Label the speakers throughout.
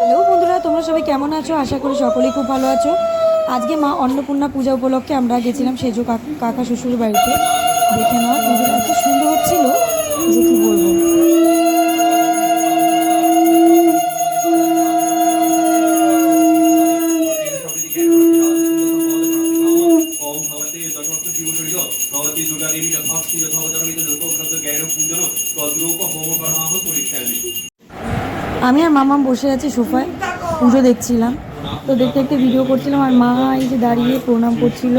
Speaker 1: Hello বন্ধুরা, তোমরা সবাই কেমন আছো? আশা করি সকলেই খুব ভালো আছো। আজকে মা অন্নপূর্ণা পূজা উপলক্ষে আমরা গেছিলাম সেজো কাকা শ্বশুরের বাড়িতে। দেখে নাও, পুজোটা এত সুন্দর হচ্ছিল যে কি বলবো। আমি আর মামা বসে আছি সোফায়, পুজো দেখছিলাম। তো দেখতে দেখতে ভিডিও করছিলাম আর মা এই যে দাঁড়িয়ে প্রণাম করছিল।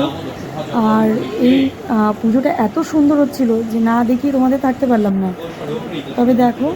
Speaker 1: আর এই পুজোটা এত সুন্দর হচ্ছিল যে না দেখিয়ে তোমাদের থাকতে পারলাম না। তবে দেখো,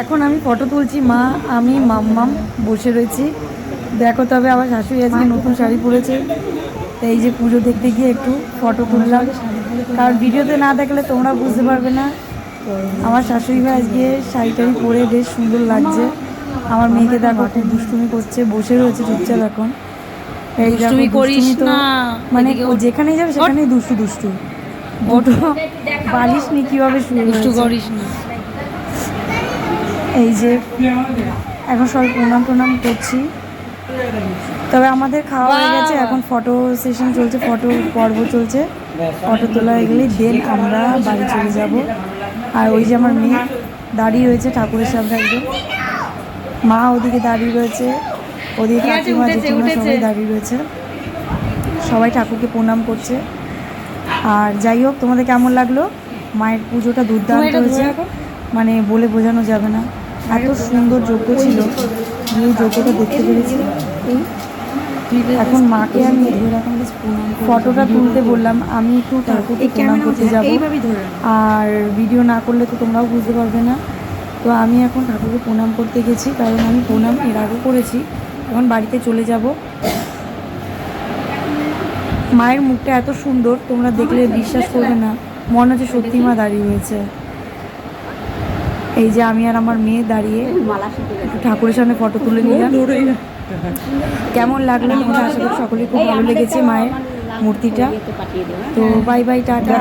Speaker 1: এখন আমি ফটো তুলছি, মা আমি মাম্মাম বসে রয়েছি। দেখো, তবে আমার শাশুড়ি আজকে নতুন শাড়ি পরেছে। তো এই যে পুজো দেখতে গিয়ে একটু ফটো তুললাম, কারণ ভিডিওতে না দেখলে তোমরা বুঝতে পারবে না। আমার শাশুড়ি ভাই আজকে শাড়ি টাড়ি পরে বেশ সুন্দর লাগছে। আমার মেয়েকে দেখো খুব দুষ্টুমি করছে, বসে রয়েছে চুপচাপ এখন। এই দুষ্টুমি করিস না, মানে যেখানেই যাবে সেখানেই দুষ্টু দুষ্টু। ওটো বালিশ নি কিভাবে দুষ্টু করিস না। এই যে এখন সবাই প্রণাম করছি। তবে আমাদের খাওয়া হয়ে গেছে, এখন ফটো সেশন চলছে, ফটো পর্ব চলছে। ফটো তোলা হয়ে গেলেই দেন আমরা বাড়ি চলে যাব। আর ওই যে আমার মেয়ে দাঁড়িয়ে রয়েছে ঠাকুরের সামনে একদম, মা ওদিকে দাঁড়িয়ে রয়েছে, ওদিকে কাকিমা জেঠিমা সবাই দাঁড়িয়ে রয়েছে, সবাই ঠাকুরকে প্রণাম করছে। আর যাই হোক, তোমাদের কেমন লাগলো? মায়ের পুজোটা দুর্দান্ত হয়েছে, মানে বলে বোঝানো যাবে না। এত সুন্দর যজ্ঞ ছিল, এই যজ্ঞটা দেখতে পেরেছি। এখন মাকে আমি ফটোটা তুলতে বললাম, আমি একটু ঠাকুরকে প্রণাম করতে যাব। আর ভিডিও না করলে তো তোমরাও বুঝতে পারবে না। তো আমি এখন ঠাকুরকে প্রণাম করতে গেছি, কারণ আমি প্রণাম এর আগে করেছি। এখন বাড়িতে চলে যাব। মায়ের মুখটা এত সুন্দর, তোমরা দেখলে বিশ্বাস করবে না, মনে হচ্ছে সত্যি মা দাঁড়িয়ে হয়েছে। এই যে আমি আর আমার মেয়ে দাঁড়িয়ে ঠাকুরের সামনে ফটো তুলে নিলাম। কেমন লাগলো তোমাদের? আশা করি সকলেই খুব ভালো লেগেছে মায়ের মূর্তিটা। তো বাই বাই, টাটা।